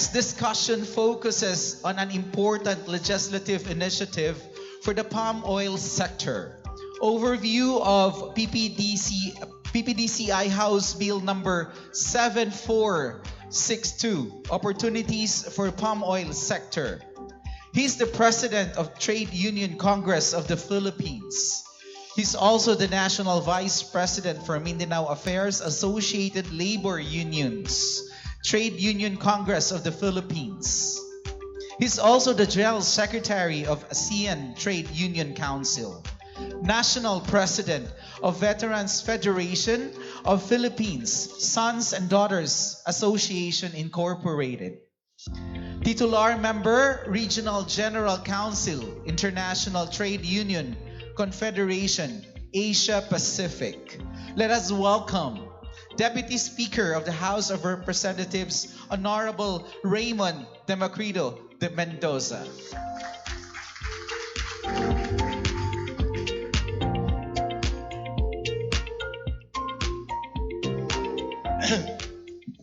This discussion focuses on an important legislative initiative for the palm oil sector. Overview of PPDCI House Bill number 7462, Opportunities for Palm Oil Sector. He's the President of Trade Union Congress of the Philippines. He's also the National Vice President for Mindanao Affairs Associated Labor Unions, Trade Union Congress of the Philippines. He's also the General Secretary of ASEAN Trade Union Council, National President of Veterans Federation of Philippines, Sons and Daughters Association Incorporated, Titular Member, Regional General Council, International Trade Union Confederation, Asia Pacific. Let us welcome Deputy Speaker of the House of Representatives, Honorable Raymond Democrito de Mendoza.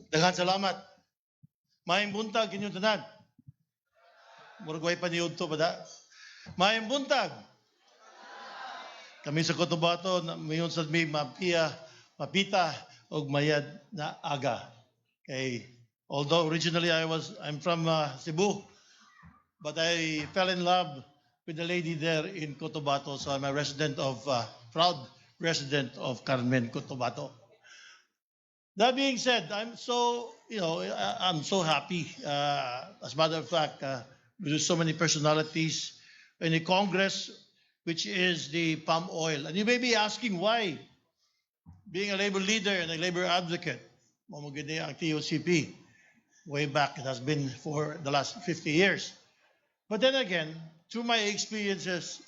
Daghang salamat. Maayong buntag inyong tanan. Murag way pa niyod to pada. Maayong buntag. Kami sa Cotabato mayon sa may mapita og mayad na aga. Okay. Although originally I'm from Cebu, but I fell in love with the lady there in Cotabato, so I'm a proud resident of Carmen, Cotabato. That being said, I'm so happy. As a matter of fact, with so many personalities in the Congress, which is the palm oil. And you may be asking why, being a labor leader and a labor advocate, mamaganda ang TUCP, way back, it has been for the last 50 years. But then again, through my experiences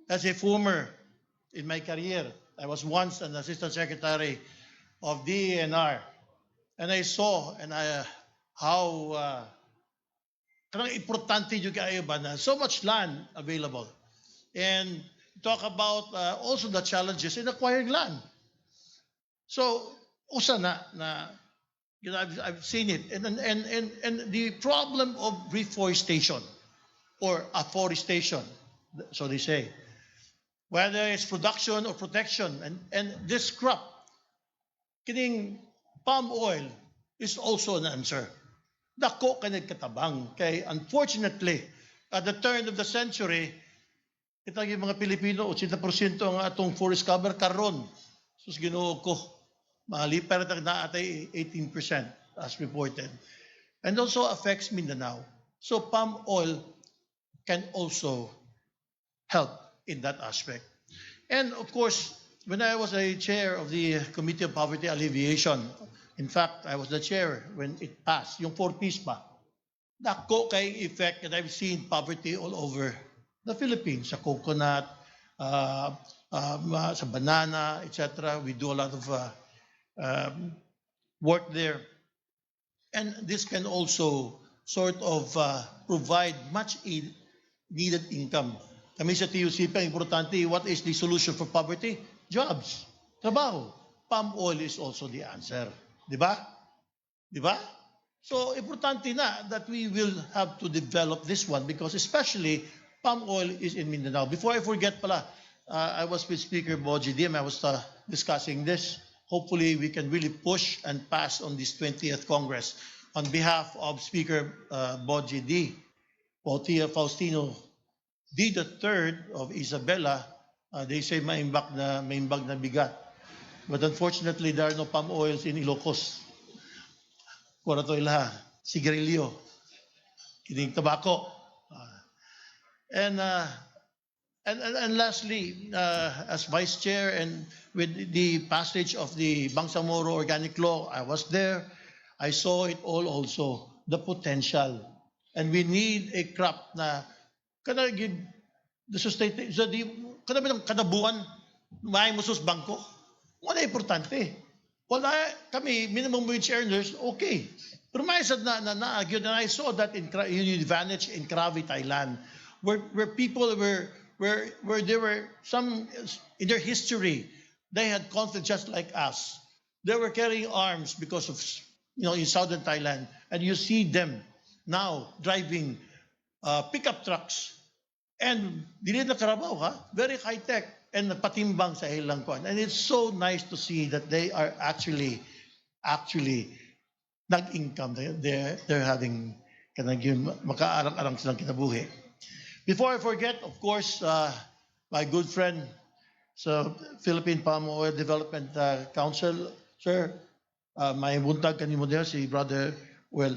as a former in my career, I was once an assistant secretary of DENR, and I saw how importante yung kaayo ba na so much land available, and talk about also the challenges in acquiring land. So usa na I've seen it, and the problem of reforestation or afforestation, so they say, whether it's production or protection, and this crop, kining palm oil, is also an answer. Dako ka nagkatabang. Kay unfortunately, at the turn of the century, itang yung mga Pilipino, 80% ang atong forest cover karon. Sus Ginoo ko, mahalipa na naatay 18% as reported. And also affects Mindanao. So palm oil can also help in that aspect. And of course, when I was a chair of the Committee of Poverty Alleviation, in fact, I was the chair when it passed, yung 4Ps pa. Dako kay effect, and I've seen poverty all over the Philippines, sa coconut, sa banana, etc. We do a lot of work there. And this can also sort of provide much needed income. Kami sa TUCP, ang importante, what is the solution for poverty? Jobs, trabaho. Palm oil is also the answer. Diba? Diba? So, importante na that we will have to develop this one, because especially palm oil is in Mindanao. Before I forget pala, I was with Speaker Boji D. I was discussing this. Hopefully, we can really push and pass on this 20th Congress. On behalf of Speaker Boji D. Faustino D. III of Isabela, they say maimbag na bigat. But unfortunately, there are no palm oils in Ilocos. Kura to ilaha, sigarilyo, kining tobacco. And lastly, as vice chair and with the passage of the Bangsamoro Organic Law, I was there. I saw it all also, the potential. And we need a crop na kada give the sustainability, kada bilang kadabuan, may musos bangko. Wala importante. Wala kami, minimum wage earners, okay. Pero may sad na naagyo, and I saw that in Advantage in Krabi, Thailand, where people where there were some, in their history, they had conflict just like us. They were carrying arms because of, in southern Thailand, and you see them now driving pickup trucks. And dili na karabaw ha, very high tech and patimbang sa ilang kwan. And it's so nice to see that they are actually nag-income. They're having kanang makaarang-arang silang kinabuhi. Before I forget, of course, my good friend sa Philippine Palm Oil Development Council, sir, may buntag kanimo there si brother, well,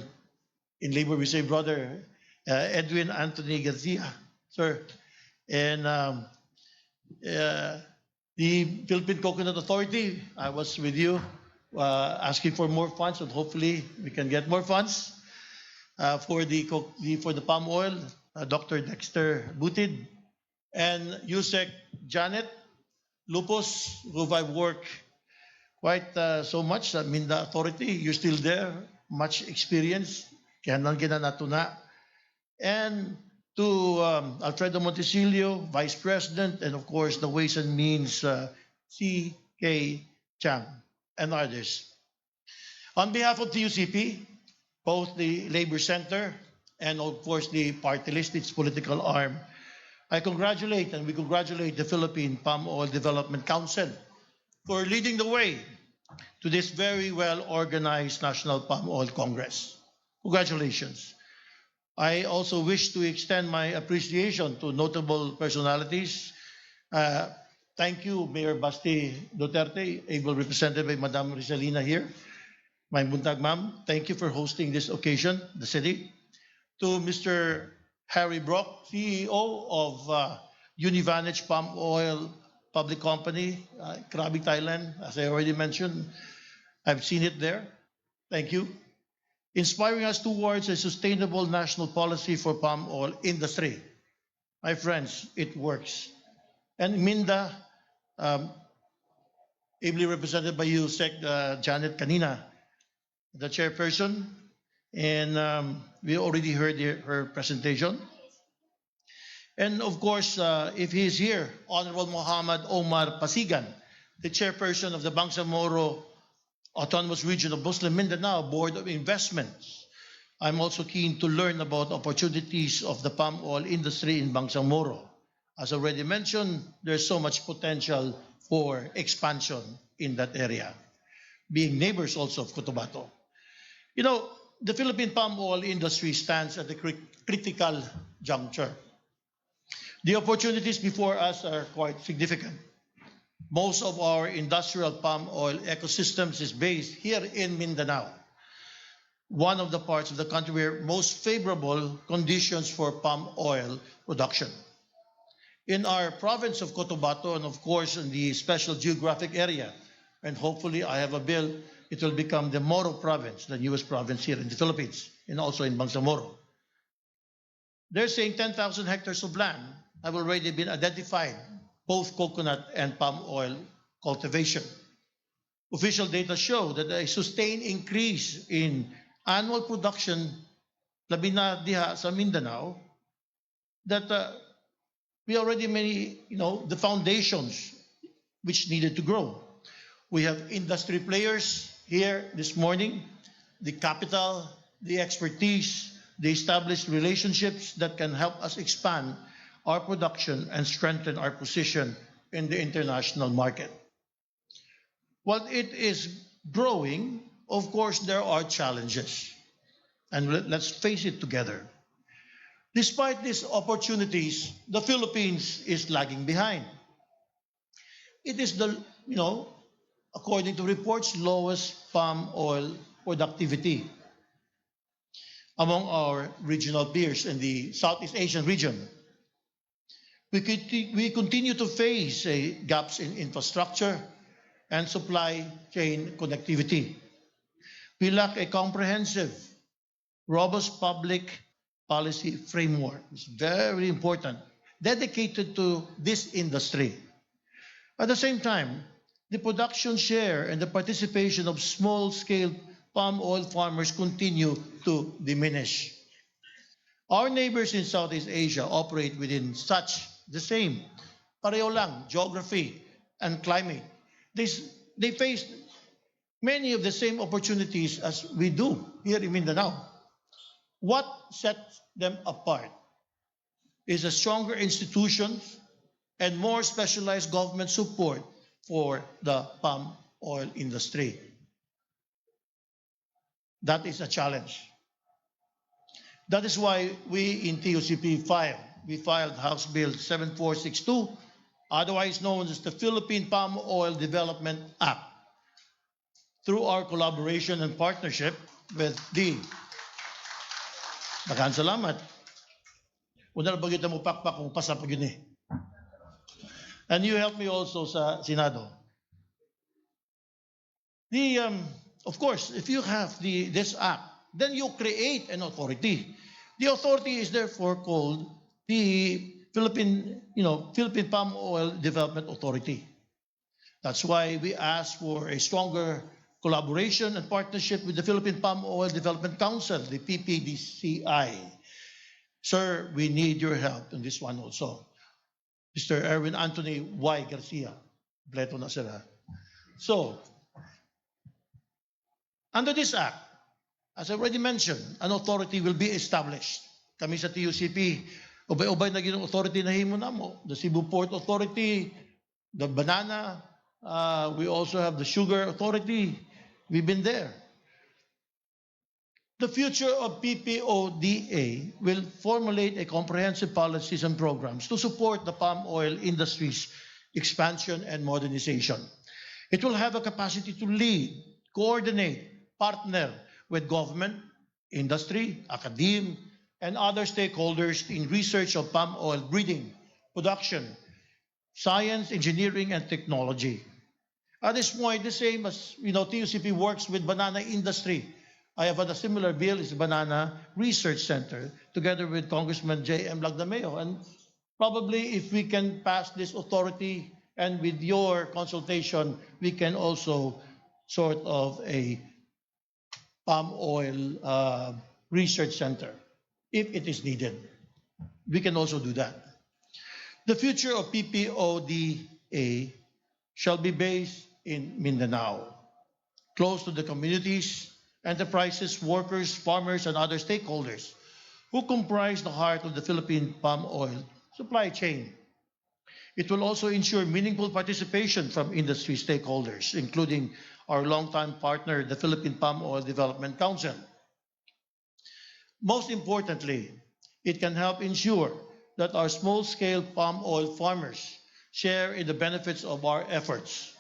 in labor we say brother Edwin Anthony Garcia, sir. And the Philippine Coconut Authority, I was with you asking for more funds, and hopefully we can get more funds for the palm oil. Dr. Dexter Butid and USEC Janet Lupos, who I've worked quite so much. I mean, the authority, you're still there, much experience. Kaya nang ginanatuna. And to Alfredo Montesilio, Vice President, and of course the Ways and Means, C.K. Chang, and others. On behalf of TUCP, both the Labor Center and of course the party list, its political arm, I congratulate and we congratulate the Philippine Palm Oil Development Council for leading the way to this very well organized National Palm Oil Congress. Congratulations. I also wish to extend my appreciation to notable personalities. Thank you, Mayor Basti Duterte, able represented by Madam Rizalina here. My buntag ma'am, thank you for hosting this occasion, the city. To Mr. Harry Brock, CEO of Univantage Palm Oil Public Company, Krabi, Thailand, as I already mentioned. I've seen it there. Thank you. Inspiring us towards a sustainable national policy for palm oil industry. My friends, it works. And Minda, ably represented by you, Sec Janet Kanina, the chairperson, and we already heard her presentation. And of course, if he is here, Honorable Muhammad Omar Pasigan, the chairperson of the Bangsamoro Autonomous Region of Muslim Mindanao Board of Investments. I'm also keen to learn about opportunities of the palm oil industry in Bangsamoro. As already mentioned, there's so much potential for expansion in that area, being neighbors also of Cotabato. You know, the Philippine palm oil industry stands at a critical juncture. The opportunities before us are quite significant. Most of our industrial palm oil ecosystems is based here in Mindanao, one of the parts of the country where most favorable conditions for palm oil production. In our province of Cotabato, and of course in the special geographic area, and hopefully I have a bill, it will become the Moro province, the newest province here in the Philippines, and also in Bangsamoro. They're saying 10,000 hectares of land have already been identified, both coconut and palm oil cultivation. Official data show that a sustained increase in annual production labi na diha sa Mindanao, that we already many, the foundations which needed to grow. We have industry players here this morning, the capital, the expertise, the established relationships that can help us expand our production and strengthen our position in the international market. While it is growing, of course, there are challenges. And let's face it together. Despite these opportunities, the Philippines is lagging behind. It is the, according to reports, lowest palm oil productivity among our regional peers in the Southeast Asian region. We continue to face gaps in infrastructure and supply chain connectivity. We lack a comprehensive, robust public policy framework. It's very important, dedicated to this industry. At the same time, the production share and the participation of small-scale palm oil farmers continue to diminish. Our neighbors in Southeast Asia operate within the same, pareho lang, geography and climate. They face many of the same opportunities as we do here in Mindanao. What sets them apart is a stronger institutions and more specialized government support for the palm oil industry. That is a challenge. That is why we in TUCP filed House Bill 7462, otherwise known as the Philippine Palm Oil Development Act. Through our collaboration and partnership with the Maraming salamat. Una na bagay mo pakpak kung pasapag yun eh. And you helped me also sa Senado. Of course, if you have this act, then you create an authority. The authority is therefore called the Philippine Palm Oil Development Authority. That's why we ask for a stronger collaboration and partnership with the Philippine Palm Oil Development Council, the PPDCI. Sir, we need your help in this one also. Mr. Erwin Anthony Y. Garcia. Pleto na sila. So, under this act, as I already mentioned, an authority will be established. Kami sa TUCP, ubay-ubay na ginong authority na himo na mo. The Cebu Port Authority, the banana, we also have the sugar authority. We've been there. The future of PPODA will formulate a comprehensive policies and programs to support the palm oil industry's expansion and modernization. It will have a capacity to lead, coordinate, partner with government, industry, academia, and other stakeholders in research of palm oil breeding, production, science, engineering, and technology. At this point, the same as TUCP works with banana industry. I have had a similar bill, is Banana Research Center, together with Congressman J.M. Lagdameo. And probably if we can pass this authority and with your consultation, we can also sort of a palm oil research center, if it is needed. We can also do that. The future of PPODA shall be based in Mindanao, close to the communities, enterprises, workers, farmers, and other stakeholders who comprise the heart of the Philippine palm oil supply chain. It will also ensure meaningful participation from industry stakeholders, including our longtime partner, the Philippine Palm Oil Development Council. Most importantly, it can help ensure that our small-scale palm oil farmers share in the benefits of our efforts.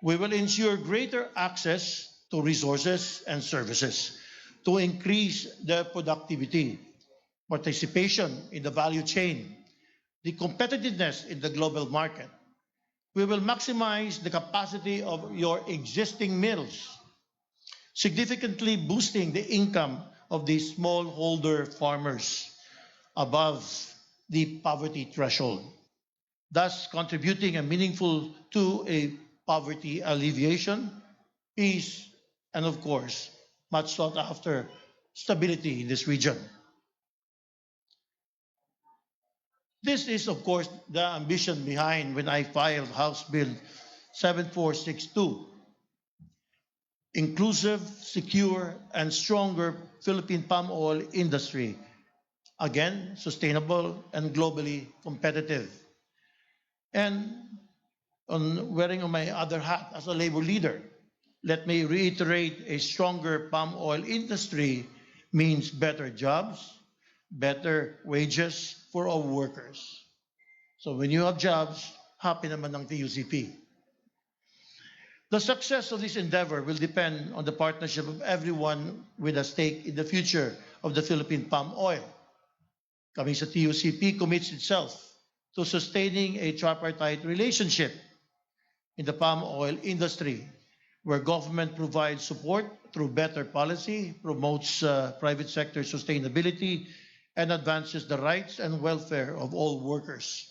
We will ensure greater access to resources and services to increase their productivity, participation in the value chain, the competitiveness in the global market. We will maximize the capacity of your existing mills, significantly boosting the income of the smallholder farmers above the poverty threshold, thus contributing a meaningful to a poverty alleviation, peace, and of course, much sought after stability in this region. This is, of course, the ambition behind when I filed House Bill 7462, inclusive, secure, and stronger Philippine palm oil industry. Again, sustainable and globally competitive. And wearing my other hat as a labor leader, let me reiterate, a stronger palm oil industry means better jobs, better wages for all workers. So when you have jobs, happy naman ng TUCP. The success of this endeavor will depend on the partnership of everyone with a stake in the future of the Philippine palm oil. Kami sa TUCP commits itself to sustaining a tripartite relationship in the palm oil industry, where government provides support through better policy, promotes private sector sustainability, and advances the rights and welfare of all workers.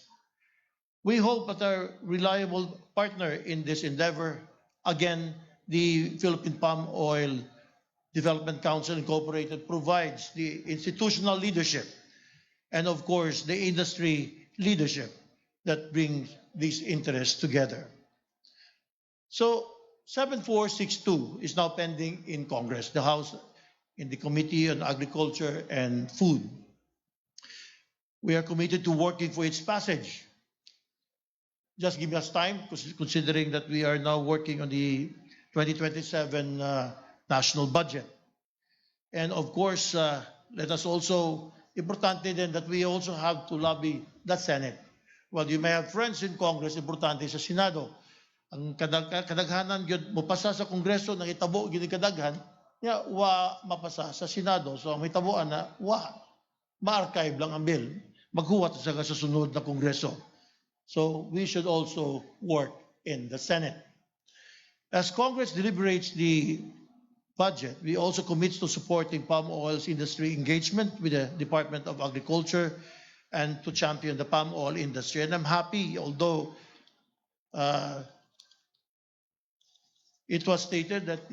We hope that our reliable partner in this endeavor, again, the Philippine Palm Oil Development Council Incorporated, provides the institutional leadership and, of course, the industry leadership that brings these interests together. So, 7462 is now pending in Congress, the House in the Committee on Agriculture and Food. We are committed to working for its passage. Just give us time, considering that we are now working on the 2027 national budget. And of course, let us also, importante din that we also have to lobby the Senate. Well, you may have friends in Congress, importante sa Senado. Ang kadaghanan yun, mapasa sa Kongreso, nang itabo, yun kadaghan, wa mapasa sa Senado. So, ang itabuan na, ma-archive lang ang bill. Maghuwat sa sunod na Kongreso. So, we should also work in the Senate. As Congress deliberates the budget, we also commit to supporting palm oil's industry engagement with the Department of Agriculture and to champion the palm oil industry. And I'm happy, although it was stated that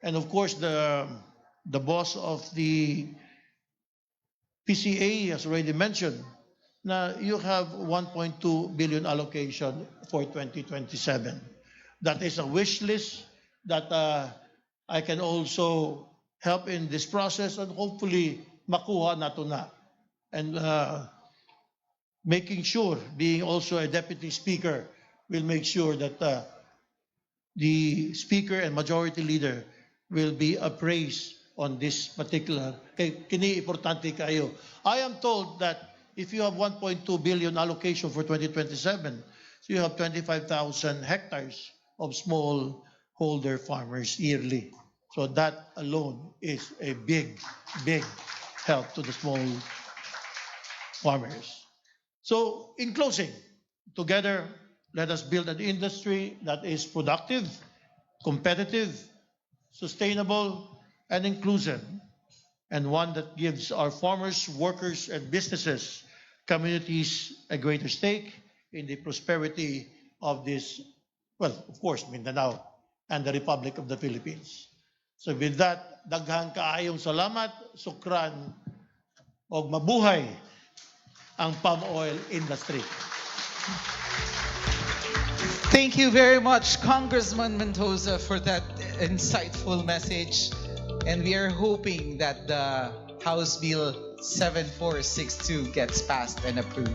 and of course the boss of the PCA has already mentioned, na you have 1.2 billion allocation for 2027. That is a wish list that I can also help in this process and hopefully makuha nato na. And making sure, being also a deputy speaker, will make sure that the speaker and majority leader will be appraised on this particular. Kini importante kayo. I am told that if you have 1.2 billion allocation for 2027, so you have 25,000 hectares of smallholder farmers yearly. So that alone is a big, big help to the small farmers. So in closing, together, let us build an industry that is productive, competitive, sustainable, and inclusive, and one that gives our farmers, workers, and businesses, communities a greater stake in the prosperity of this, well, of course, Mindanao and the Republic of the Philippines. So with that, daghang kaayong salamat, sukran, og mabuhay ang palm oil industry. Thank you very much, Congressman Mendoza, for that insightful message. And we are hoping that the House Bill 7462 gets passed and approved.